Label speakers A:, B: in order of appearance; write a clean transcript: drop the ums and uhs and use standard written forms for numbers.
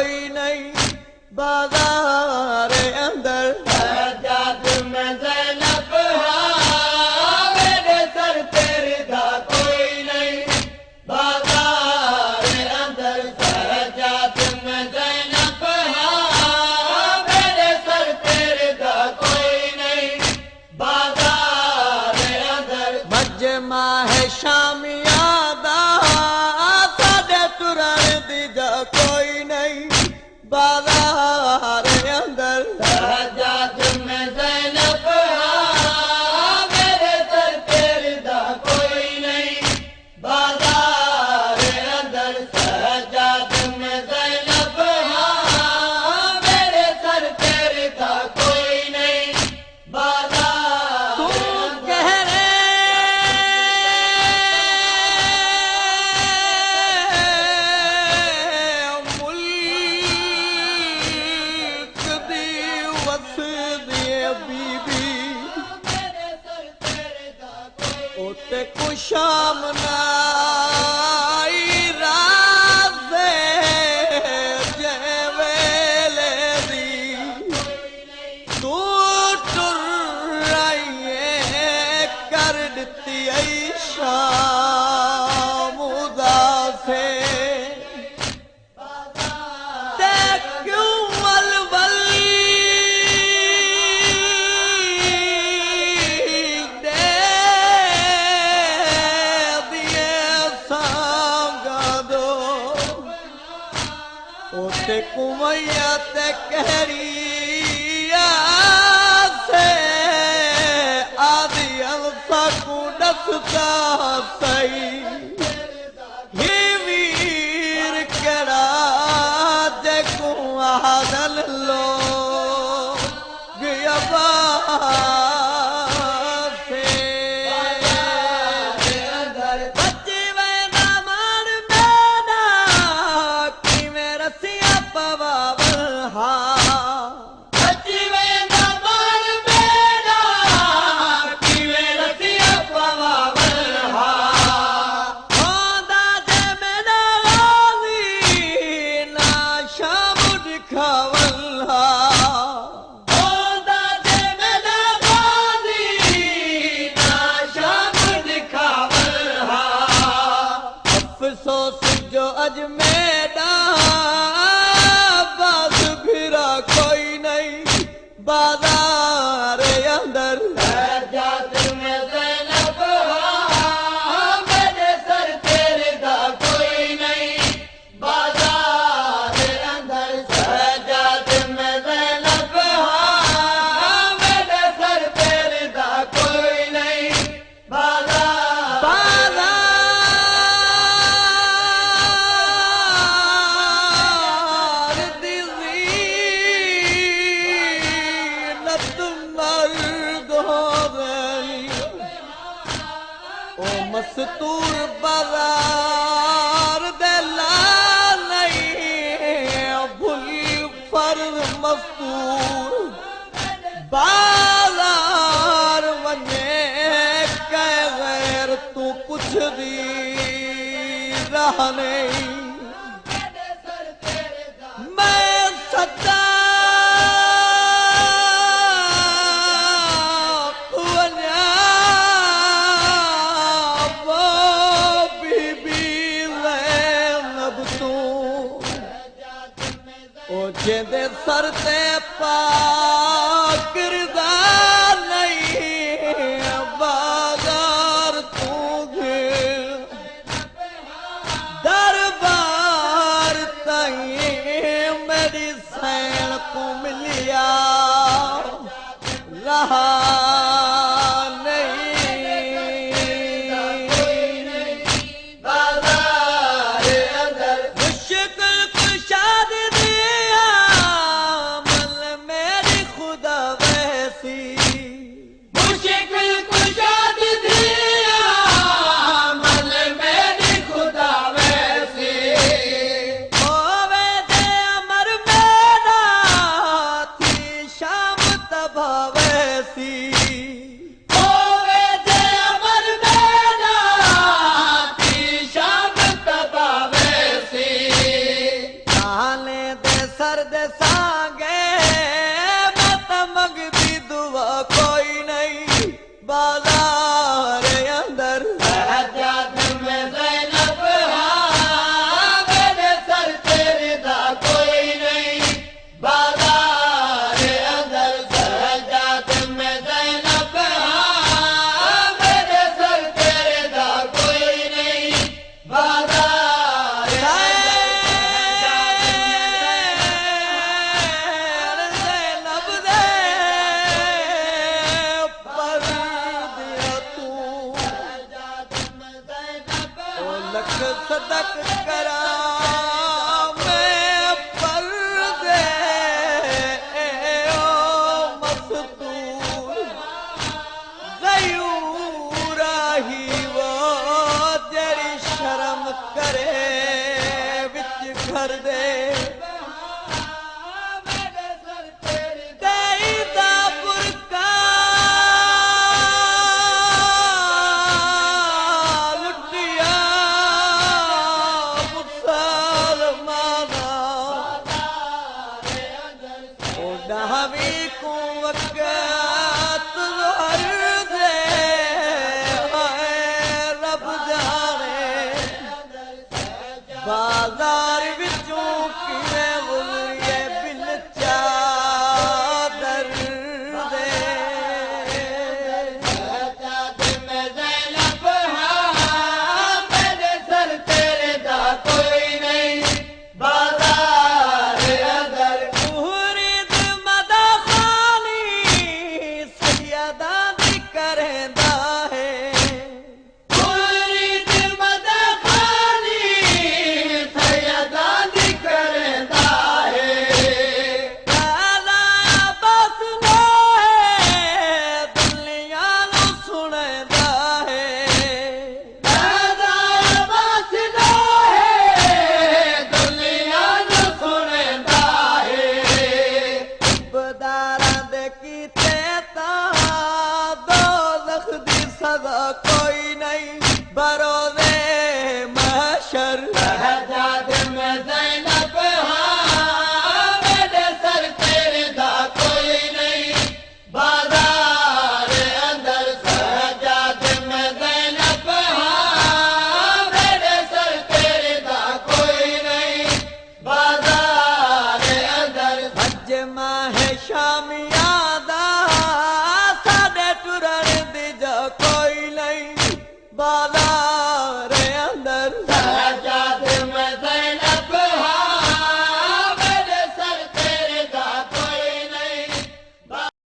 A: कोई नहीं बाजार अंदर
B: सजाद में ज़ैनब हाँ मेरे सर तेरे दा कोई नहीं बाजार अंदर सजाद में ज़ैनब हाँ मेरे सर तेरे दा कोई नहीं बाजार अंदर
A: मजमा है शामिया दा साडे तुरन दी जा कोई नहीं बाजार अंदर
B: सजाद में ज़ैनब हाँ मेरे सर तेरे दा कोई नहीं बाजार अंदर सजाद में ज़ैनब हाँ मेरे सर तेरे दा कोई नहीं बाजार
A: तू कह रे मुल्क दी वसदी बीबी ओते को शाम नाई रात जे वेले दी तू टुर आईए कर दिती आई शाम उदासे ते क्यों वलवल दे दिए सांगा दो ओते कुमैया ते कहरिया से आदि अलसा को दसता सही ही वीर करा जे को आदल लो गया से बच्ची में ना मान मेरा कि मैं रसिया पवावल हा अफसोस जो अज मेरा बस फिरा कोई नहीं बाजार अंदर
B: सजाद में ज़ैनब हाँ मेरे सर तेरे दा कोई नहीं बाजार अंदर सजाद में ज़ैनब हाँ मेरे सर तेरे दा कोई नहीं बाजार
A: मस्तूर बाजार देला नहीं भूल फर्ज मस्तूर बाजार वने कह गैर तू कुछ दी रह नहीं मैं सच्चा जेदे सर ते पाकिरदा नहीं बाजार तू दरबार तई मेरी सैन को मिलिया रहा भवसी सर दे सांगे मैं तो मंगदी दुआ कोई नहीं बाजार अंदर
B: सजाद में ज़ैनब हाँ मेरे सर तेरे दा कोई नहीं बाजार अंदर सजाद में ज़ैनब हाँ मेरे सर तेरे दा कोई नहीं बाजार
A: ज़ैनब दे पर दिया तू ओ लख सदक करा मैं पर दे ओ मस्तूर ज़यूरा ही वो जड़ी शर्म करे विच घर दे तेरी दा बुरका लुटिया मुसलमाना ओ डहावी को वक़्त हर दे हाय रब जाने बाजार विचों किवें गुज़रिए बिन चादर दे
B: सजाद में ज़ैनब हाँ मेरे सर तेरे दा कोई नहीं बाजार अंदर
A: मुरीद मदा खानी सैयदा दी करेंदा है
B: मुरीद मदा खानी सैयदा दी करदा है
A: काला बस नो है दुनिया नु सुनदा है
B: दादा बस नो है दुनिया न सुनदा है
A: बदारां दे कीते तां दोज़ख दी सज़ा कोई नहीं बरोज़े महशर
B: सजाद में ज़ैनब हाँ मेरे सर तेरे दा कोई नहीं बाजार अंदर सजाद में ज़ैनब हाँ मेरे सर तेरे दा कोई नहीं बाजार अंदर
A: अज माह शामिया दा साडे टुरन दी जा कोई नहीं बाला